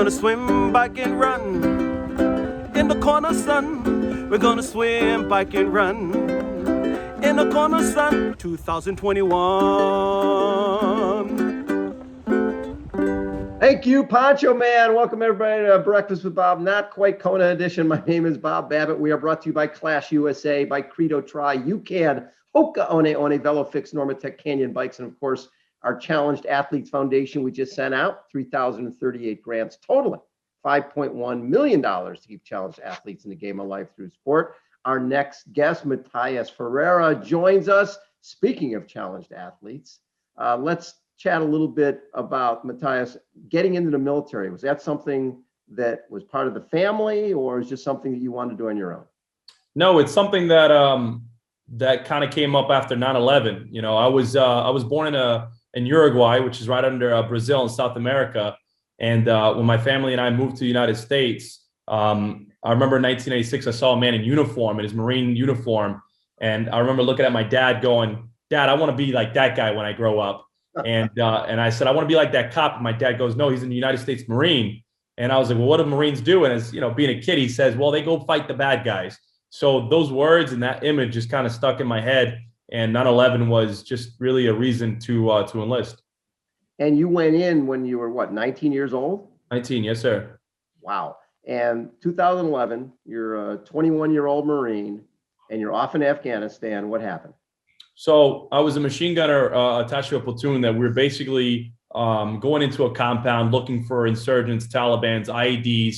gonna swim, bike, and run. In the corner, sun, we're gonna swim, bike, and run. In the corner, sun, 2021. Thank you, Poncho Man. Welcome, everybody, to Breakfast with Bob. Not quite Kona edition. My name is Bob Babbitt. We are brought to you by Clash USA, by Credo Tri, UCAD, Hoka One, VeloFix, Normatec, Canyon Bikes, and, of course, our Challenged Athletes Foundation. We just sent out 3,038 grants totaling $5.1 million to keep challenged athletes in the game of life through sport. Our next guest, Matias Ferreira, joins us. Speaking of challenged athletes, let's chat a little bit about Matias getting into the military. Was that something that was part of the family, or is just something that you wanted to do on your own? No, it's something that that kind of came up after 9/11. You know, I was born in Uruguay, which is right under Brazil in South America. And when my family and I moved to the United States, I remember in 1986, I saw a man in uniform, in his Marine uniform. And I remember looking at my dad going, "Dad, I want to be like that guy when I grow up." And I said, "I want to be like that cop." And my dad goes, "No, he's in the United States Marine." And I was like, "Well, what do Marines do?" And as you know, being a kid, he says, "Well, they go fight the bad guys." So those words and that image just kind of stuck in my head. And 9/11 was just really a reason to enlist. And you went in when you were, what, 19 years old? 19, yes, sir. Wow. And 2011, you're a 21-year-old Marine, and you're off in Afghanistan. What happened? So I was a machine gunner attached to a platoon that we were basically going into a compound looking for insurgents, Taliban's, IEDs.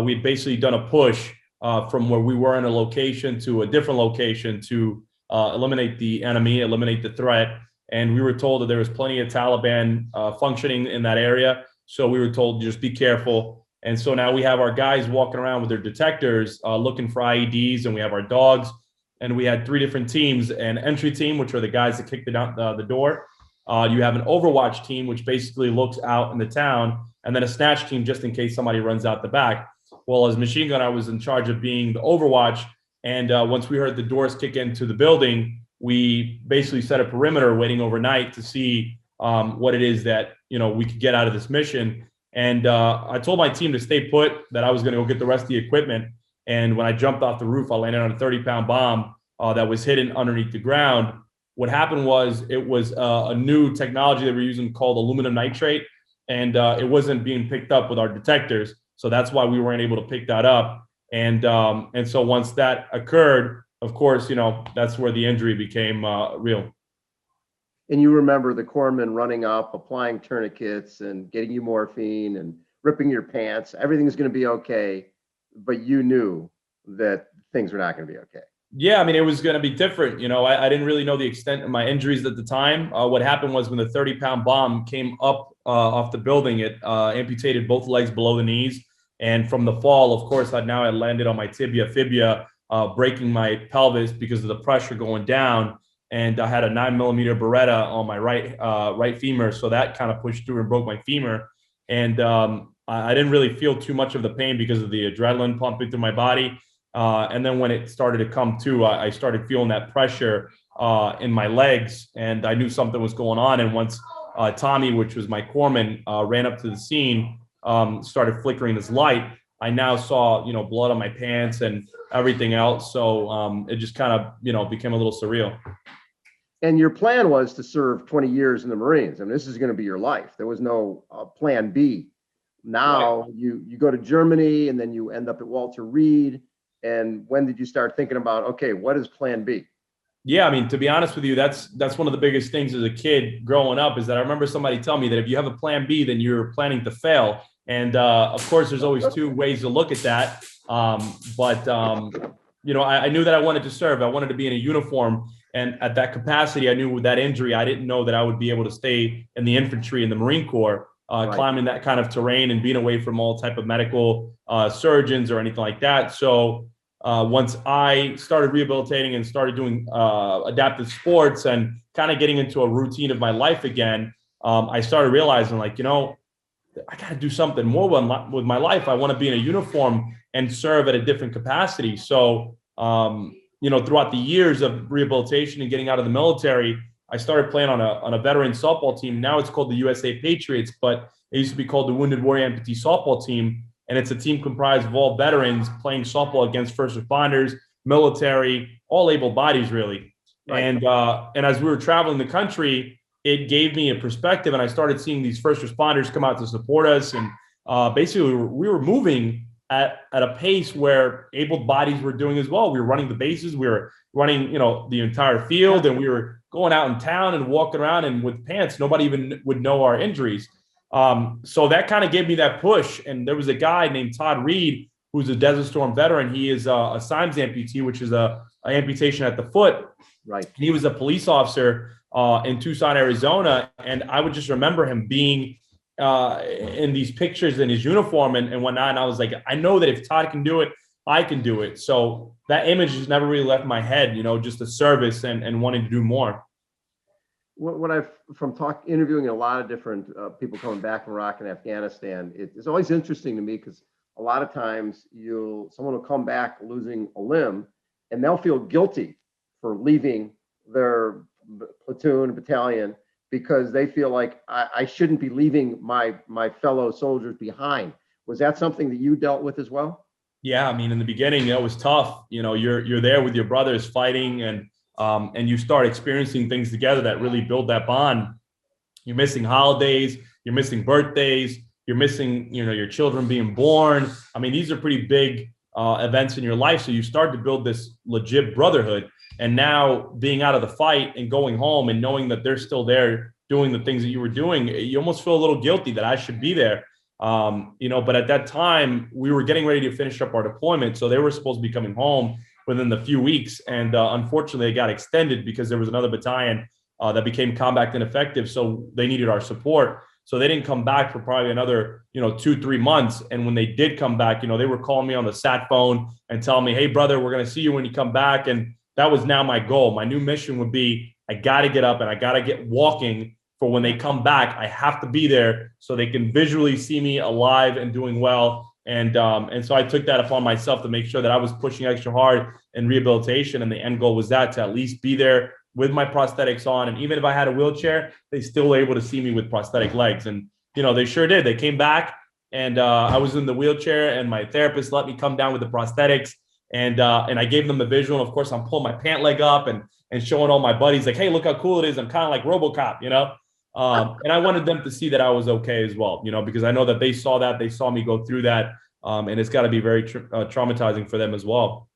We'd basically done a push from where we were in a location to a different location to eliminate the enemy, eliminate the threat. And we were told that there was plenty of Taliban functioning in that area. So we were told, just be careful. And so now we have our guys walking around with their detectors looking for IEDs, and we have our dogs. And we had 3 different teams: an entry team, which are the guys that kick the door. You have an overwatch team, which basically looks out in the town, and then a snatch team just in case somebody runs out the back. Well, as machine gun, I was in charge of being the overwatch. And once we heard the doors kick into the building, we basically set a perimeter waiting overnight to see what it is that, you know, we could get out of this mission. And I told my team to stay put, that I was going to go get the rest of the equipment. And when I jumped off the roof, I landed on a 30-pound bomb that was hidden underneath the ground. What happened was, it was a new technology that we're using called aluminum nitrate, and it wasn't being picked up with our detectors. So that's why we weren't able to pick that up. And so once that occurred, of course, you know, that's where the injury became real. And you remember the corpsman running up, applying tourniquets and getting you morphine and ripping your pants. Everything's going to be okay. But you knew that things were not going to be okay. Yeah, I mean, it was going to be different. You know, I didn't really know the extent of my injuries at the time. What happened was, when the 30-pound bomb came up off the building, it amputated both legs below the knees. And from the fall, of course, I landed on my fibia, breaking my pelvis because of the pressure going down. And I had a 9mm Beretta on my right femur. So that kind of pushed through and broke my femur. And I didn't really feel too much of the pain because of the adrenaline pumping through my body. And then when it started to come to, I started feeling that pressure in my legs, and I knew something was going on. And once Tommy, which was my corpsman, ran up to the scene, started flickering his light, I now saw, you know, blood on my pants and everything else. So it just kind of, you know, became a little surreal. And your plan was to serve 20 years in the Marines. I mean, this is going to be your life. There was no plan B. Now right. you go to Germany, and then you end up at Walter Reed. And when did you start thinking about, okay, what is plan B? Yeah, I mean, to be honest with you, that's one of the biggest things as a kid growing up, is that I remember somebody telling me that if you have a plan B, then you're planning to fail. And of course, there's always 2 ways to look at that. You know, I knew that I wanted to serve. I wanted to be in a uniform. And at that capacity, I knew with that injury, I didn't know that I would be able to stay in the infantry in the Marine Corps, right. Climbing that kind of terrain and being away from all type of medical surgeons or anything like that. So once I started rehabilitating and started doing adaptive sports and kind of getting into a routine of my life again, I started realizing, like, you know, I got to do something more with my life. I want to be in a uniform and serve at a different capacity. So, you know, throughout the years of rehabilitation and getting out of the military, I started playing on a veteran softball team. Now it's called the USA Patriots, but it used to be called the Wounded Warrior Amputee Softball Team. And it's a team comprised of all veterans playing softball against first responders, military, all able bodies, really. Right. And as we were traveling the country, it gave me a perspective, and I started seeing these first responders come out to support us. And basically, we were moving at a pace where able bodies were doing as well. We were running the bases, we were running, the entire field, and we were going out in town and walking around, and with pants, nobody even would know our injuries. So that kind of gave me that push. And there was a guy named Todd Reed, who's a Desert Storm veteran. He is a Symes amputee, which is a amputation at the foot. Right. And he was a police officer in Tucson, Arizona. And I would just remember him being in these pictures in his uniform and whatnot. And I was like, I know that if Todd can do it, I can do it. So that image just never really left my head, just the service and wanting to do more. When I've interviewing a lot of different people coming back from Iraq and Afghanistan, it's always interesting to me because a lot of times someone will come back losing a limb and they'll feel guilty for leaving their platoon, battalion, because they feel like I shouldn't be leaving my fellow soldiers behind. Was that something that you dealt with as well? Yeah, I mean, in the beginning, it was tough. You're there with your brothers fighting, and you start experiencing things together that really build that bond. You're missing holidays, you're missing birthdays, you're missing, your children being born. I mean, these are pretty big events in your life. So you start to build this legit brotherhood. And now being out of the fight and going home and knowing that they're still there doing the things that you were doing, you almost feel a little guilty that I should be there. But at that time we were getting ready to finish up our deployment. So they were supposed to be coming home within the few weeks. And unfortunately it got extended because there was another battalion that became combat ineffective. So they needed our support. So they didn't come back for probably another, 2-3 months. And when they did come back, they were calling me on the sat phone and telling me, hey brother, we're going to see you when you come back. And that was now my goal. My new mission would be, I got to get up and I got to get walking for when they come back. I have to be there so they can visually see me alive and doing well. And so I took that upon myself to make sure that I was pushing extra hard in rehabilitation. And the end goal was that, to at least be there with my prosthetics on. And even if I had a wheelchair, they still were able to see me with prosthetic legs. And, they sure did. They came back and I was in the wheelchair and my therapist let me come down with the prosthetics. And I gave them the visual. And of course, I'm pulling my pant leg up and showing all my buddies like, hey, look how cool it is. I'm kind of like RoboCop, and I wanted them to see that I was okay as well, because I know that they saw me go through that. And it's got to be very traumatizing for them as well.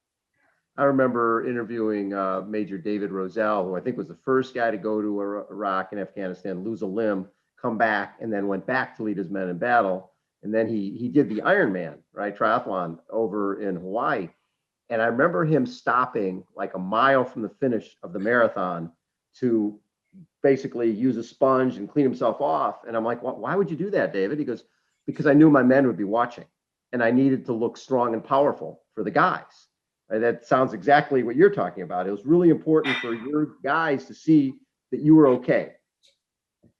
I remember interviewing Major David Roselle, who I think was the first guy to go to Iraq and Afghanistan, lose a limb, come back, and then went back to lead his men in battle. And then he did the Ironman, right, triathlon over in Hawaii. And I remember him stopping like a mile from the finish of the marathon to basically use a sponge and clean himself off. And I'm like, why would you do that, David? He goes, because I knew my men would be watching and I needed to look strong and powerful for the guys. Right? That sounds exactly what you're talking about. It was really important for your guys to see that you were okay.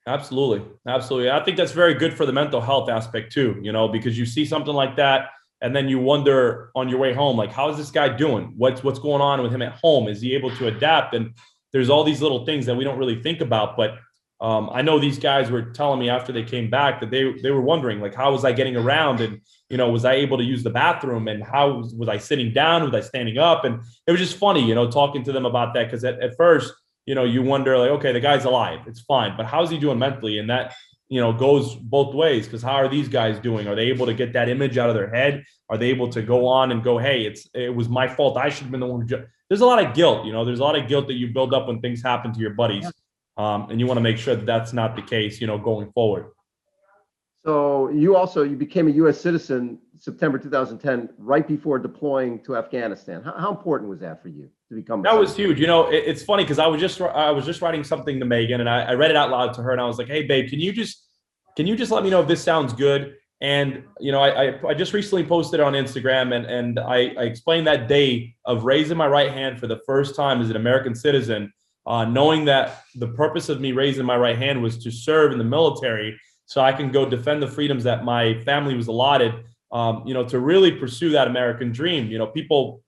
Absolutely. Absolutely. I think that's very good for the mental health aspect too, because you see something like that. And then you wonder on your way home, like, how is this guy doing? What's going on with him at home? Is he able to adapt? And there's all these little things that we don't really think about. But I know these guys were telling me after they came back that they were wondering, like, how was I getting around? And, was I able to use the bathroom? And how was I sitting down? Was I standing up? And it was just funny, talking to them about that. Because at first, you wonder, like, okay, the guy's alive. It's fine. But how's he doing mentally? And that, goes both ways, because how are these guys doing? Are they able to get that image out of their head? Are they able to go on and go, hey, it was my fault. I should have been the one who there's a lot of guilt, there's a lot of guilt that you build up when things happen to your buddies. And you want to make sure that that's not the case, going forward. So you became a U.S. citizen September 2010, right before deploying to Afghanistan. How important was that for you to become? That was huge. It's funny because I was just writing something to Megan and I read it out loud to her and I was like, hey babe, can you just let me know if this sounds good? And I just recently posted on Instagram and I explained that day of raising my right hand for the first time as an American citizen, knowing that the purpose of me raising my right hand was to serve in the military so I can go defend the freedoms that my family was allotted, to really pursue that American dream. People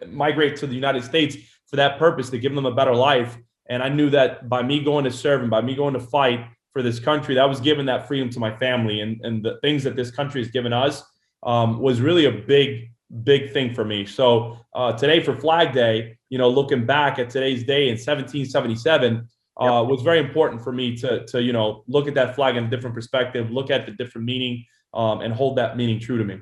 migrate to the United States for that purpose, to give them a better life. And I knew that by me going to serve and by me going to fight for this country, that was giving that freedom to my family. And the things that this country has given us was really a big thing for me. So today for Flag Day, you know, looking back at today's day in 1777, was very important for me to, you know, look at that flag in a different perspective, look at the different meaning, and hold that meaning true to me.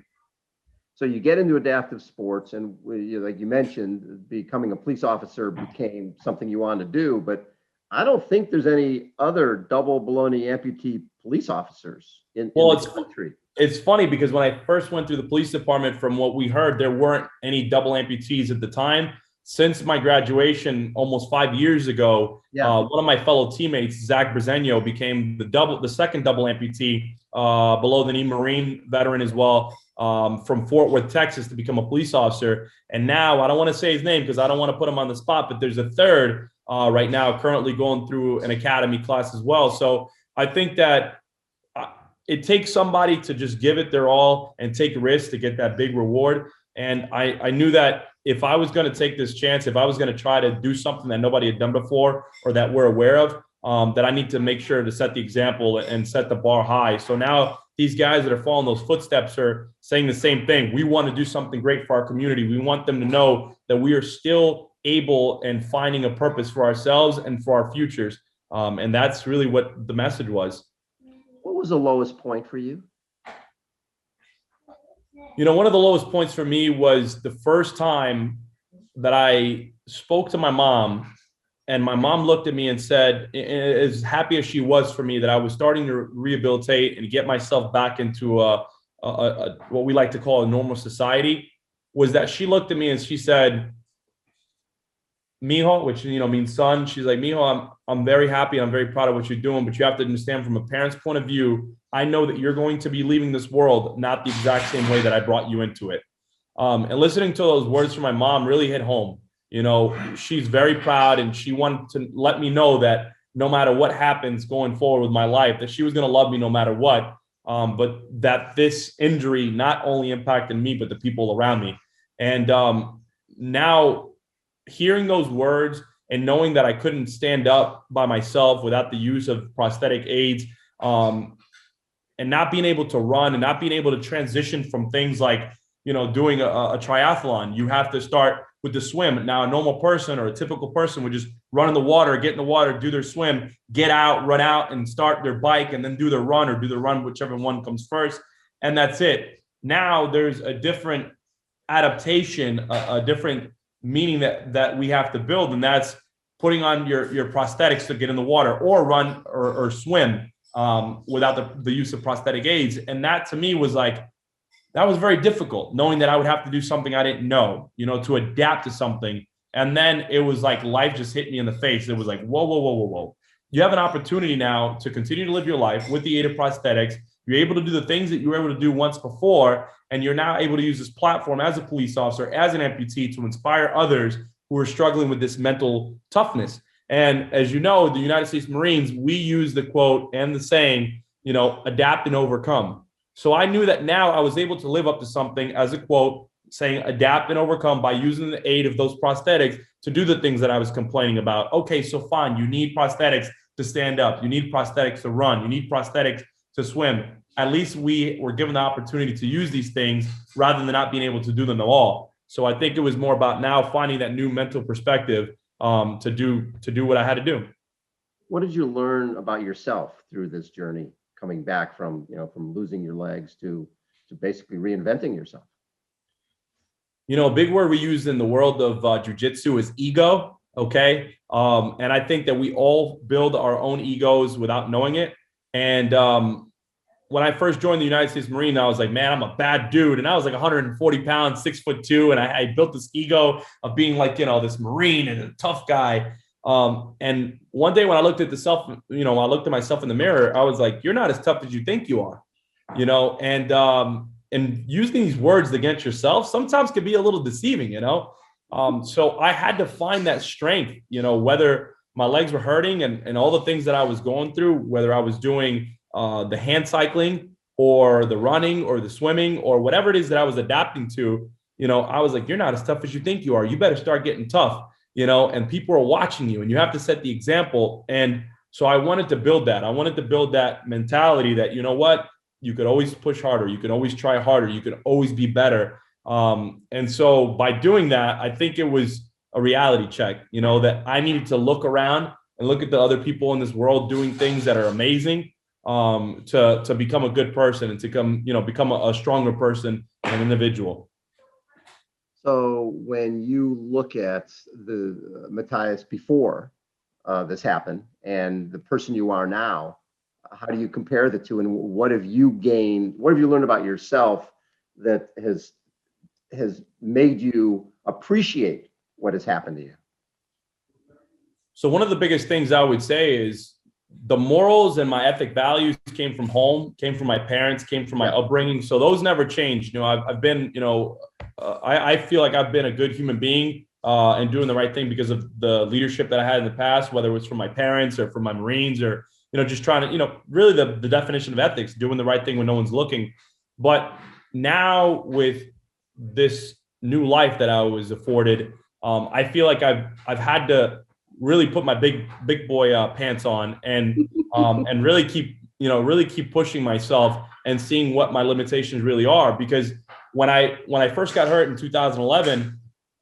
So you get into adaptive sports, and like you mentioned, becoming a police officer became something you wanted to do. But I don't think there's any other double baloney amputee police officers in the country. It's funny because when I first went through the police department, from what we heard, there weren't any double amputees at the time. Since my graduation almost 5 years ago, one of my fellow teammates, Zach Bresenio, became the second double amputee, below the knee Marine veteran as well, from Fort Worth, Texas, to become a police officer. And now I don't want to say his name because I don't want to put him on the spot, but there's a third right now currently going through an academy class as well. So I think that it takes somebody to just give it their all and take risks to get that big reward. And I knew that if I was going to take this chance, if I was going to try to do something that nobody had done before or that we're aware of, that I need to make sure to set the example and set the bar high. So now these guys that are following those footsteps are saying the same thing. We want to do something great for our community. We want them to know that we are still able and finding a purpose for ourselves and for our futures. And that's really what the message was. What was the lowest point for you? You know, one of the lowest points for me was the first time that I spoke to my mom, and my mom looked at me and said, as happy as she was for me that I was starting to rehabilitate and get myself back into what we like to call a normal society, was that she looked at me and she said, "Mijo," which, you know, means son. She's like, "Mijo, I'm very happy. I'm very proud of what you're doing, but you have to understand, from a parent's point of view, I know that you're going to be leaving this world not the exact same way that I brought you into it." And listening to those words from my mom really hit home. You know, she's very proud, and she wanted to let me know that no matter what happens going forward with my life, that she was going to love me no matter what. But that this injury not only impacted me, but the people around me. And now hearing those words and knowing that I couldn't stand up by myself without the use of prosthetic aids, and not being able to run and not being able to transition from things like, you know, doing a triathlon, you have to start with the swim. Now, a normal person or a typical person would just run in the water, get in the water, do their swim, get out, run out and start their bike, and then do their run, or do the run, whichever one comes first. And that's it. Now there's a different adaptation, a different meaning that we have to build. And that's putting on your prosthetics to get in the water or run or swim without the use of prosthetic aids. And that to me was like, that was very difficult, knowing that I would have to do something I didn't know, you know, to adapt to something. And then it was like life just hit me in the face. It was like, whoa, whoa, whoa, whoa, whoa. You have an opportunity now to continue to live your life with the aid of prosthetics. You're able to do the things that you were able to do once before, and you're now able to use this platform as a police officer, as an amputee, to inspire others who are struggling with this mental toughness. And as you know, the United States Marines, we use the quote and the saying, you know, adapt and overcome. So I knew that now I was able to live up to something as a quote saying adapt and overcome by using the aid of those prosthetics to do the things that I was complaining about. Okay, so fine, you need prosthetics to stand up. You need prosthetics to run. You need prosthetics to swim. At least we were given the opportunity to use these things rather than not being able to do them at all. So I think it was more about now finding that new mental perspective to do what I had to do. What did you learn about yourself through this journey, coming back from, you know, from losing your legs to basically reinventing yourself? You know, a big word we use in the world of jujitsu is ego. Okay. And I think that we all build our own egos without knowing it. And when I first joined the United States Marine, I was like, man, I'm a bad dude. And I was like 140 pounds, 6'2". And I built this ego of being like, you know, this Marine and a tough guy. And one day when I looked at I looked at myself in the mirror, I was like, you're not as tough as you think you are, you know, and using these words against yourself sometimes can be a little deceiving, you know? So I had to find that strength, you know, whether my legs were hurting and all the things that I was going through, whether I was doing the hand cycling or the running or the swimming or whatever it is that I was adapting to, you know, I was like, you're not as tough as you think you are. You better start getting tough. and people are watching you, and you have to set the example. And so I wanted to build that. I wanted to build that mentality that, you know what, you could always push harder. You can always try harder. You can always be better. And so by doing that, I think it was a reality check, that I needed to look around and look at the other people in this world doing things that are amazing, to become a good person and to become a stronger person, an individual. So when you look at the Matias before this happened and the person you are now, how do you compare the two, and what have you gained? What have you learned about yourself that has made you appreciate what has happened to you? So one of the biggest things I would say is the morals and my ethic values came from home, came from my parents, came from my upbringing. So those never changed. I've been, I feel like I've been a good human being and doing the right thing because of the leadership that I had in the past, whether it was from my parents or from my Marines, or, just trying to, really the definition of ethics, doing the right thing when no one's looking. But now with this new life that I was afforded, I feel like I've had to really put my big boy pants on and really keep pushing myself and seeing what my limitations really are. Because when I first got hurt in 2011,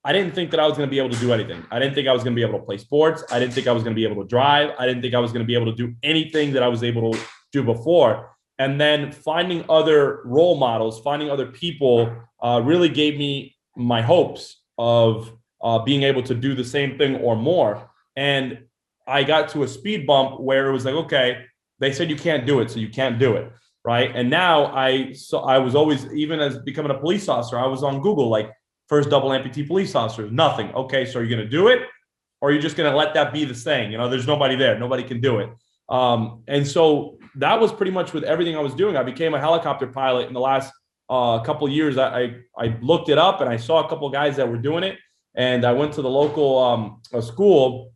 I didn't think that I was going to be able to do anything. I didn't think I was going to be able to play sports. I didn't think I was going to be able to drive. I didn't think I was going to be able to do anything that I was able to do before. And then finding other role models, finding other people really gave me my hopes of being able to do the same thing or more. And I got to a speed bump where it was like, okay, they said you can't do it, so you can't do it, right? And now I was always, even as becoming a police officer, I was on Google, like, first double amputee police officer, nothing. Okay, so are you going to do it, or are you just going to let that be the thing? There's nobody there, nobody can do it. And so that was pretty much with everything I was doing. I became a helicopter pilot in the last couple of years. I looked it up and I saw a couple of guys that were doing it, and I went to the local school.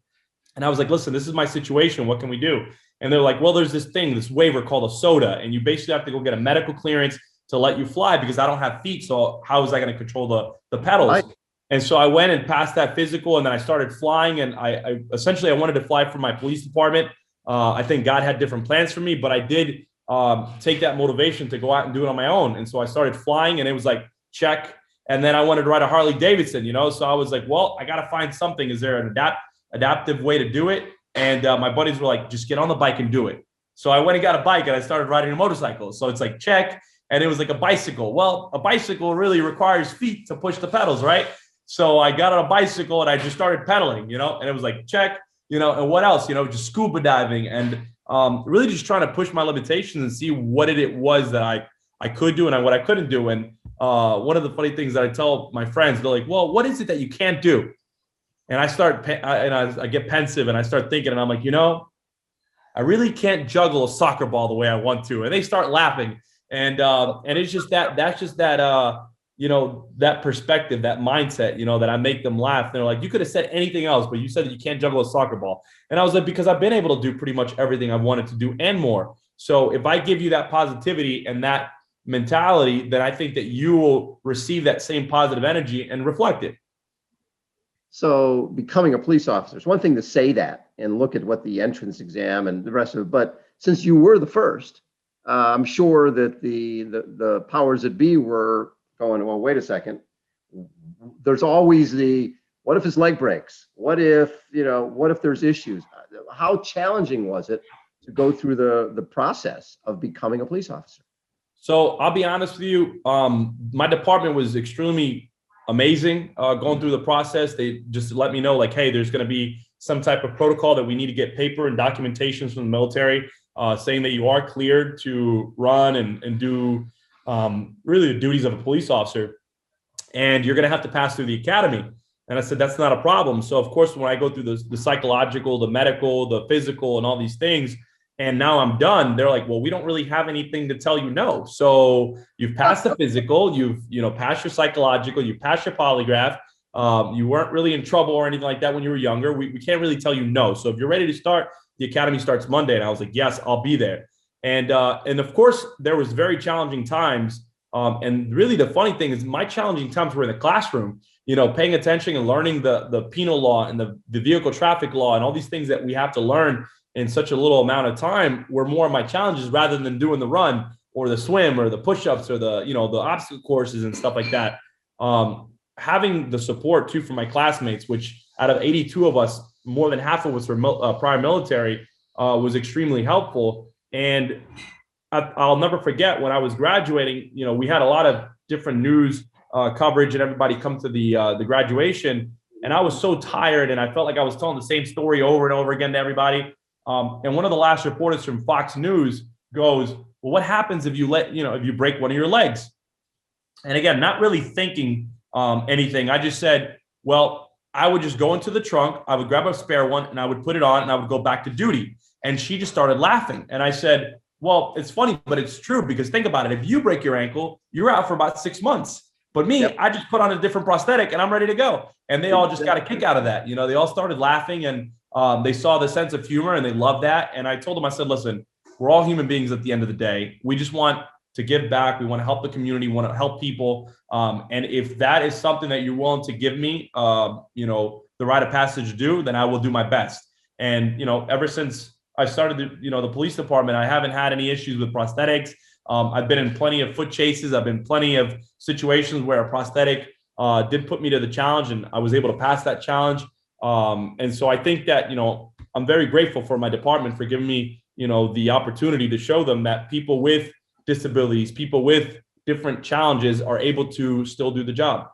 And I was like, listen, this is my situation. What can we do? And they're like, well, there's this waiver called a SOTA. And you basically have to go get a medical clearance to let you fly, because I don't have feet. So how was I going to control the pedals? Right. And so I went and passed that physical, and then I started flying. And I essentially wanted to fly for my police department. I think God had different plans for me, but I did take that motivation to go out and do it on my own. And so I started flying, and it was like, check. And then I wanted to ride a Harley Davidson, So I was like, well, I got to find something. Is there an adaptive way to do it? And my buddies were like, just get on the bike and do it. So I went and got a bike, and I started riding a motorcycle. So it's like, check. And it was like a bicycle. Well, a bicycle really requires feet to push the pedals, right? So I got on a bicycle and I just started pedaling, and it was like, check, and what else, just scuba diving, and really just trying to push my limitations and see what it was that I could do and what I couldn't do. And one of the funny things that I tell my friends, they're like, well, what is it that you can't do? And I get pensive and I start thinking, and I'm like, I really can't juggle a soccer ball the way I want to. And they start laughing. And it's just that's just that, that perspective, that mindset, that I make them laugh. They're like, you could have said anything else, but you said that you can't juggle a soccer ball. And I was like, because I've been able to do pretty much everything I wanted to do and more. So if I give you that positivity and that mentality, then I think that you will receive that same positive energy and reflect it. So becoming a police officer, it's one thing to say that and look at what the entrance exam and the rest of it. But since you were the first, I'm sure that the powers that be were going, well, wait a second. There's always what if his leg breaks? What if there's issues? How challenging was it to go through the process of becoming a police officer? So I'll be honest with you. My department was extremely amazing going through the process. They just let me know, like, hey, there's going to be some type of protocol that we need to get paper and documentations from the military saying that you are cleared to run and do really the duties of a police officer. And you're going to have to pass through the academy. And I said, that's not a problem. So, of course, when I go through the psychological, the medical, the physical, and all these things, and now I'm done, they're like, well, we don't really have anything to tell you no. So you've passed the physical, you've passed your psychological, you passed your polygraph. You weren't really in trouble or anything like that when you were younger. We can't really tell you no. So if you're ready to start, the academy starts Monday. And I was like, yes, I'll be there. And of course, there was very challenging times. And really the funny thing is my challenging times were in the classroom, paying attention and learning the penal law and the vehicle traffic law and all these things that we have to learn in such a little amount of time were more of my challenges rather than doing the run or the swim or the push-ups or the obstacle courses and stuff like that. Having the support too from my classmates, which out of 82 of us, more than half of us were prior military, was extremely helpful. And I'll never forget when I was graduating, we had a lot of different news coverage and everybody come to the graduation. And I was so tired and I felt like I was telling the same story over and over again to everybody. And one of the last reporters from Fox News goes, well, what happens if if you break one of your legs? And again, not really thinking anything. I just said, well, I would just go into the trunk, I would grab a spare one and I would put it on and I would go back to duty. And she just started laughing. And I said, well, it's funny, but it's true, because think about it. If you break your ankle, you're out for about 6 months. But me, I just put on a different prosthetic and I'm ready to go. And they all just got a kick out of that. They all started laughing and they saw the sense of humor and they loved that. And I told them, I said, listen, we're all human beings at the end of the day. We just want to give back. We want to help the community. We want to help people. And if that is something that you're willing to give me, the rite of passage to do, then I will do my best. And, ever since I started the police department, I haven't had any issues with prosthetics. I've been in plenty of foot chases. I've been in plenty of situations where a prosthetic did put me to the challenge and I was able to pass that challenge. And so I think that, I'm very grateful for my department for giving me, the opportunity to show them that people with disabilities, people with different challenges are able to still do the job.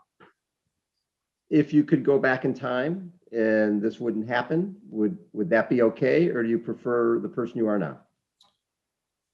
If you could go back in time and this wouldn't happen, would that be okay? Or do you prefer the person you are now?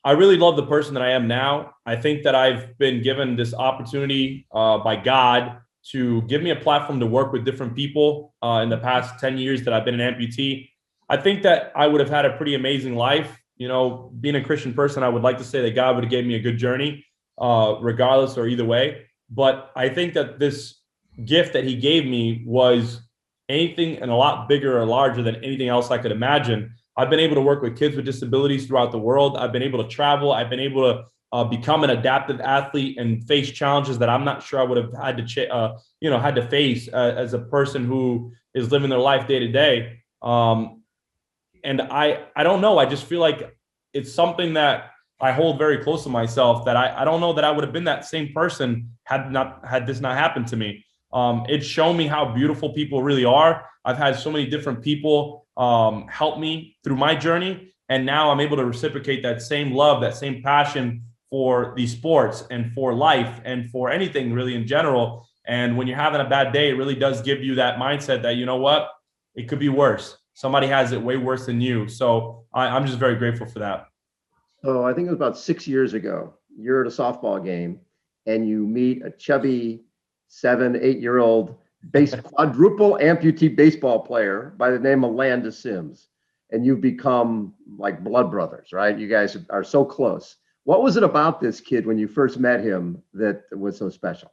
I really love the person that I am now. I think that I've been given this opportunity by God to give me a platform to work with different people in the past 10 years that I've been an amputee. I think that I would have had a pretty amazing life. Being a Christian person, I would like to say that God would have gave me a good journey, regardless or either way. But I think that this gift that he gave me was anything and a lot bigger or larger than anything else I could imagine. I've been able to work with kids with disabilities throughout the world. I've been able to travel. I've been able to become an adaptive athlete and face challenges that I'm not sure I would have had to face as a person who is living their life day to day. And I don't know. I just feel like it's something that I hold very close to myself, that I don't know that I would have been that same person had this not happened to me. It's shown me how beautiful people really are. I've had so many different people help me through my journey. And now I'm able to reciprocate that same love, that same passion for these sports and for life and for anything really in general. And when you're having a bad day, it really does give you that mindset that, you know what, it could be worse. Somebody has it way worse than you. So I'm just very grateful for that. So I think it was about 6 years ago, you're at a softball game and you meet a chubby 7-8-year-old quadruple amputee baseball player by the name of Landis Sims. And you've become like blood brothers, right? You guys are so close. What was it about this kid when you first met him that was so special?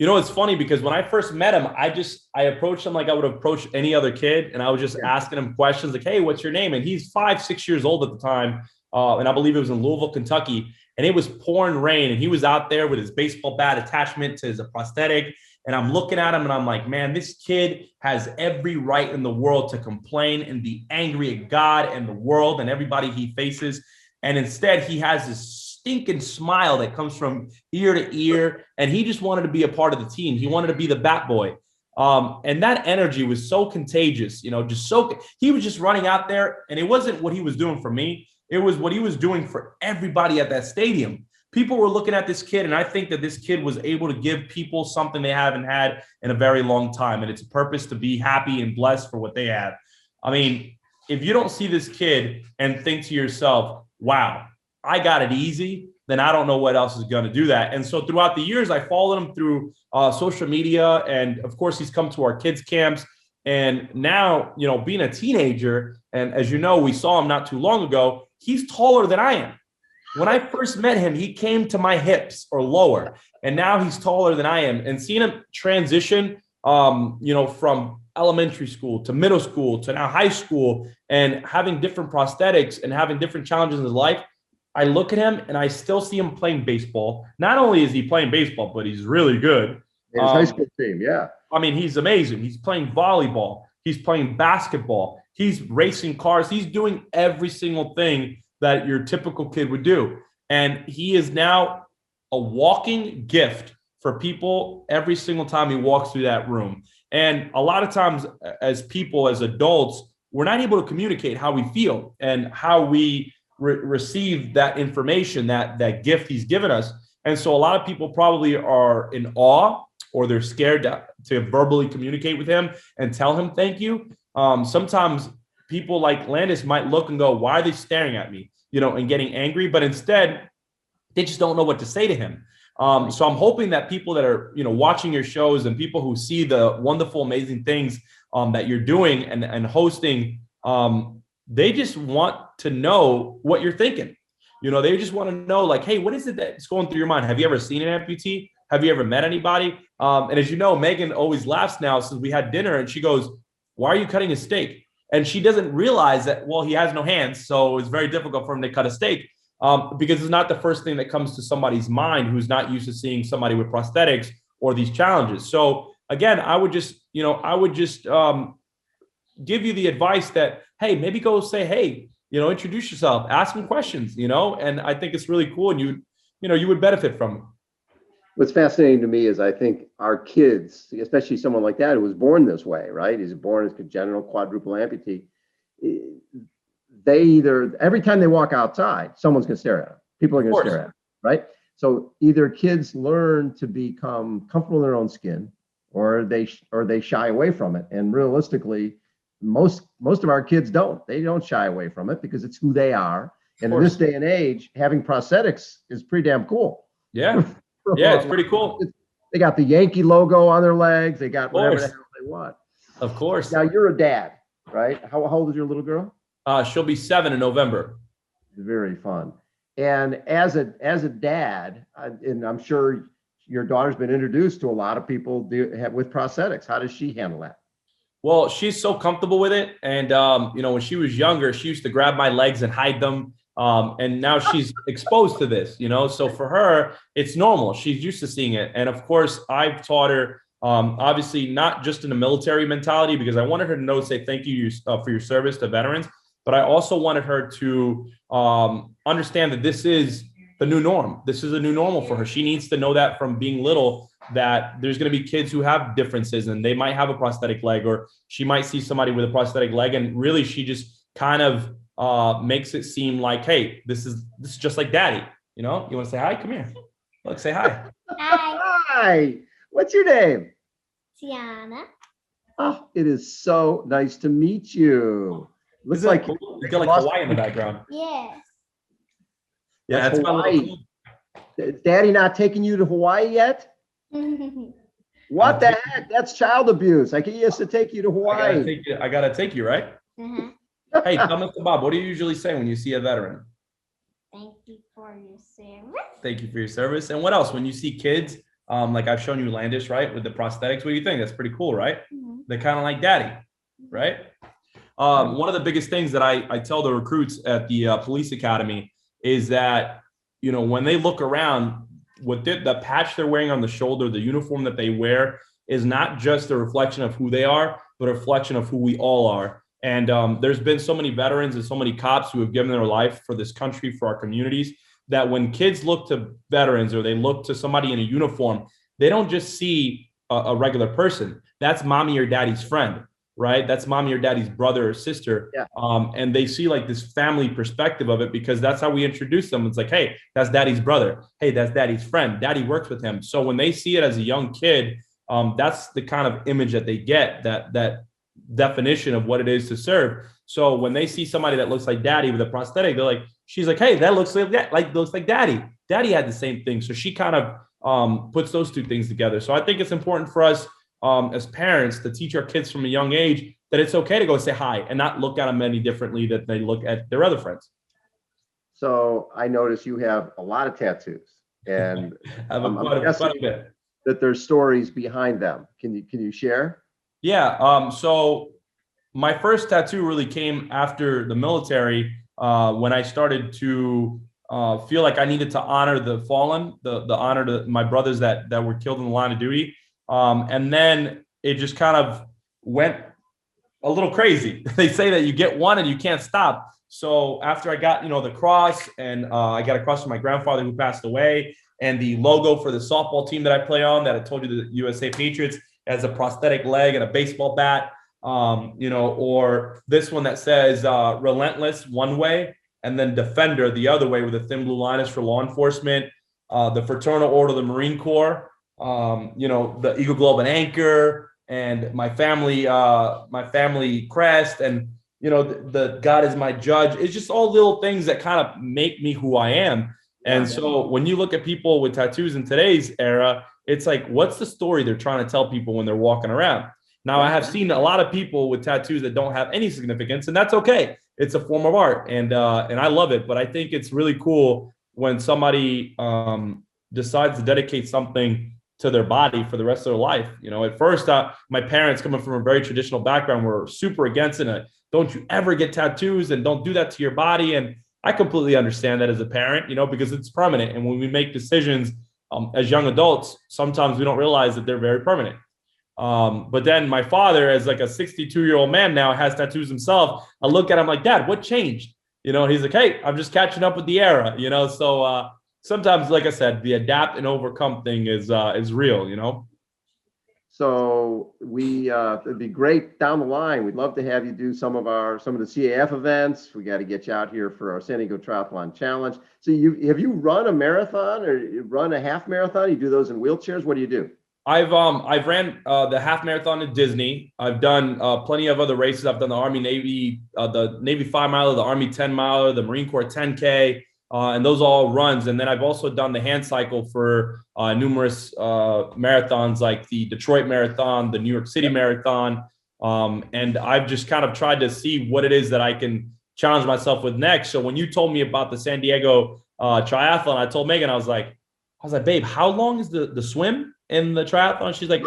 It's funny because when I first met him, I approached him like I would approach any other kid. And I was just asking him questions like, hey, what's your name? And he's 5-6 years old at the time. And I believe it was in Louisville, Kentucky. And it was pouring rain. And he was out there with his baseball bat attachment to his prosthetic. And I'm looking at him and I'm like, man, this kid has every right in the world to complain and be angry at God and the world and everybody he faces. And instead, he has this stinking smile that comes from ear to ear. And he just wanted to be a part of the team. He wanted to be the bat boy. And that energy was so contagious, he was just running out there. And it wasn't what he was doing for me. It was what he was doing for everybody at that stadium. People were looking at this kid. And I think that this kid was able to give people something they haven't had in a very long time. And it's a purpose to be happy and blessed for what they have. I mean, if you don't see this kid and think to yourself, wow, I got it easy, then I don't know what else is going to do that. And so throughout the years, I followed him through social media. And of course, he's come to our kids' camps. And now, being a teenager, and as you know, we saw him not too long ago, he's taller than I am. When I first met him, he came to my hips or lower. And now he's taller than I am. And seeing him transition, from elementary school to middle school to now high school and having different prosthetics and having different challenges in his life, I look at him and I still see him playing baseball. Not only is he playing baseball, but he's really good. His high school team, yeah. I mean, he's amazing. He's playing volleyball. He's playing basketball. He's racing cars. He's doing every single thing that your typical kid would do. And he is now a walking gift for people every single time he walks through that room. And a lot of times as people, as adults, we're not able to communicate how we feel and how we receive that information, that gift he's given us. And so a lot of people probably are in awe, or they're scared to verbally communicate with him and tell him thank you. Sometimes people like Landis might look and go, why are they staring at me? And getting angry, but instead they just don't know what to say to him. So I'm hoping that people that are, watching your shows and people who see the wonderful, amazing things that you're doing and hosting, they just want to know what you're thinking. They just want to know, like, hey, what is it that's going through your mind? Have you ever seen an amputee? Have you ever met anybody? And as you know, Megan always laughs now since we had dinner, and she goes, why are you cutting a steak? And she doesn't realize that, well, he has no hands, so it's very difficult for him to cut a steak, because it's not the first thing that comes to somebody's mind who's not used to seeing somebody with prosthetics or these challenges. So again, I would just give you the advice that, hey, maybe go say, hey, introduce yourself, ask them questions, and I think it's really cool, and you would benefit from it. What's fascinating to me is I think our kids, especially someone like that who was born this way, right? He's born as congenital quadruple amputee. They either, every time they walk outside, someone's going to stare at them. People are going to stare at them, right? So either kids learn to become comfortable in their own skin, or they shy away from it. And realistically, most of our kids don't. They don't shy away from it because it's who they are. And in this day and age, having prosthetics is pretty damn cool. Yeah. Yeah, it's pretty cool. They got the Yankee logo on their legs. They got whatever the hell they want. Of course. Now you're a dad, right? How old is your little girl? She'll be 7 in November. Very fun. And as a dad, and I'm sure your daughter's been introduced to a lot of people with prosthetics. How does she handle that? Well, she's so comfortable with it. And, when she was younger, she used to grab my legs and hide them. And now she's exposed to this, so for her, it's normal. She's used to seeing it. And of course, I've taught her, obviously not just in a military mentality, because I wanted her to say thank you for your service to veterans, but I also wanted her to understand that this is the new norm. This is a new normal for her. She needs to know that from being little, that there's going to be kids who have differences and they might have a prosthetic leg, or she might see somebody with a prosthetic leg. And really, she just kind of makes it seem like, hey, this is just like daddy. You want to say hi? Come here. Look, say hi. Hi. Hi. What's your name? Tiana. Oh, it is so nice to meet you. Looks like cool? You got like Hawaii in the background. Yes. Yeah, that's Hawaii. Is Daddy not taking you to Hawaii yet? What the heck? That's child abuse. He has to take you to Hawaii. I gotta take you, right? Hey, tell Mr. Bob, what do you usually say when you see a veteran? Thank you for your service. Thank you for your service. And what else? When you see kids, like I've shown you Landis, right, with the prosthetics, what do you think? That's pretty cool, right? They're kind of like daddy, right? One of the biggest things that I tell the recruits at the police academy is that, when they look around, what the patch they're wearing on the shoulder, the uniform that they wear is not just a reflection of who they are, but a reflection of who we all are. And there's been so many veterans and so many cops who have given their life for this country, for our communities, that when kids look to veterans or they look to somebody in a uniform, they don't just see a regular person. That's mommy or daddy's friend, right? That's mommy or daddy's brother or sister. Yeah. And they see like this family perspective of it, because that's how we introduce them. It's like, hey, that's daddy's brother. Hey, that's daddy's friend. Daddy works with him. So when they see it as a young kid, that's the kind of image that they get, that definition of what it is to serve. So when they see somebody that looks like daddy with a prosthetic, they're like, she's like, hey, that looks like daddy. Daddy had the same thing. So she kind of puts those two things together. So I think it's important for us as parents to teach our kids from a young age that it's okay to go say hi and not look at them any differently that they look at their other friends. So I notice you have a lot of tattoos, and I have quite a bit. That there's stories behind them. Can you share? Yeah. So my first tattoo really came after the military, when I started to feel like I needed to honor the fallen, the honor to my brothers that were killed in the line of duty. And then it just kind of went a little crazy. They say that you get one and you can't stop. So after I got, the cross, and I got a cross from my grandfather who passed away, and the logo for the softball team that I play on, that I told you, the USA Patriots, has a prosthetic leg and a baseball bat, or this one that says relentless one way, and then defender the other way with a thin blue line is for law enforcement, the Fraternal Order of the Marine Corps, the Eagle Globe and Anchor, and my family crest, and the God is my judge. It's just all little things that kind of make me who I am. And so when you look at people with tattoos in today's era, it's like, what's the story they're trying to tell people when they're walking around? Now, I have seen a lot of people with tattoos that don't have any significance, and that's okay. It's a form of art, and I love it. But I think it's really cool when somebody decides to dedicate something to their body for the rest of their life. At first, my parents, coming from a very traditional background, were super against it. Don't you ever get tattoos, and don't do that to your body. And I completely understand that as a parent, because it's permanent. And when we make decisions as young adults, sometimes we don't realize that they're very permanent. But then my father, as like a 62-year-old man now, has tattoos himself. I look at him like, Dad, what changed? He's like, hey, I'm just catching up with the era, So sometimes, like I said, the adapt and overcome thing is real, So it'd be great down the line. We'd love to have you do some of the CAF events. We got to get you out here for our San Diego Triathlon Challenge. So have you run a marathon, or you run a half marathon? You do those in wheelchairs? What do you do? I've ran the half marathon at Disney. I've done plenty of other races. I've done the Army Navy, the Navy 5 miler, the Army 10 miler, the Marine Corps 10K. And those all runs. And then I've also done the hand cycle for numerous marathons, like the Detroit Marathon, the New York City Marathon. And I've just kind of tried to see what it is that I can challenge myself with next. So when you told me about the San Diego triathlon, I told Megan, I was like, babe, how long is the swim in the triathlon? She's like,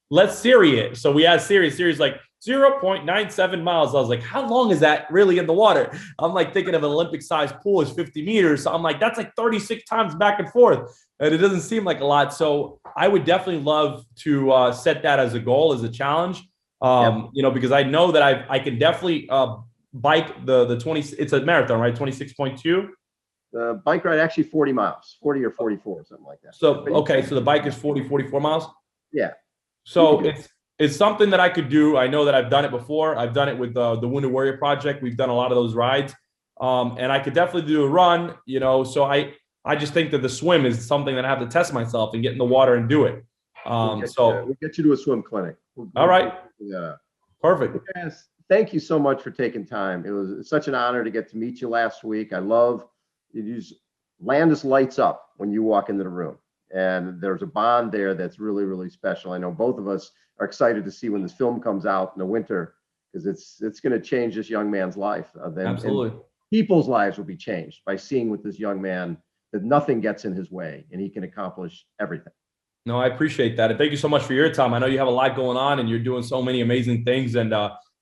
let's Siri it. So we asked Siri. Siri's like, 0.97 miles. I was like, how long is that really in the water? I'm like thinking of an Olympic sized pool is 50 meters. So I'm like, that's like 36 times back and forth. And it doesn't seem like a lot. So I would definitely love to set that as a goal, as a challenge, because I know that I can definitely bike the 20, it's a marathon, right? 26.2. The bike ride, actually 40 miles, 40 or 44, something like that. So, okay. So the bike is 44 miles. Yeah. So it's something that I could do. I know that I've done it before. I've done it with the Wounded Warrior Project. We've done a lot of those rides. And I could definitely do a run, so I just think that the swim is something that I have to test myself and get in the water and do it. We'll get you to a swim clinic. All right. Yeah. Perfect. Yes. Thank you so much for taking time. It was such an honor to get to meet you last week. I love you. Landis lights up when you walk into the room. And there's a bond there that's really, really special. I know both of us are excited to see when this film comes out in the winter, because it's going to change this young man's life. Absolutely. People's lives will be changed by seeing with this young man that nothing gets in his way and he can accomplish everything. No, I appreciate that. And thank you so much for your time. I know you have a lot going on and you're doing so many amazing things. And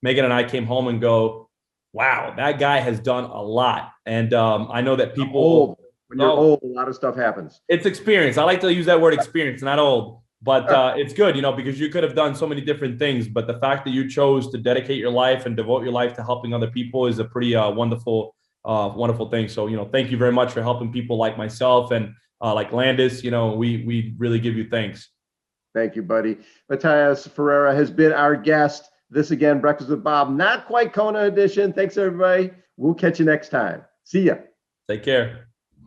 Megan and I came home and go, wow, that guy has done a lot. And I know that people... When you're old, a lot of stuff happens. It's experience. I like to use that word experience, not old. But it's good, because you could have done so many different things. But the fact that you chose to dedicate your life and devote your life to helping other people is a pretty wonderful thing. So, thank you very much for helping people like myself and like Landis. We really give you thanks. Thank you, buddy. Matias Ferreira has been our guest. This again, Breakfast with Bob, not quite Kona edition. Thanks, everybody. We'll catch you next time. See ya. Take care.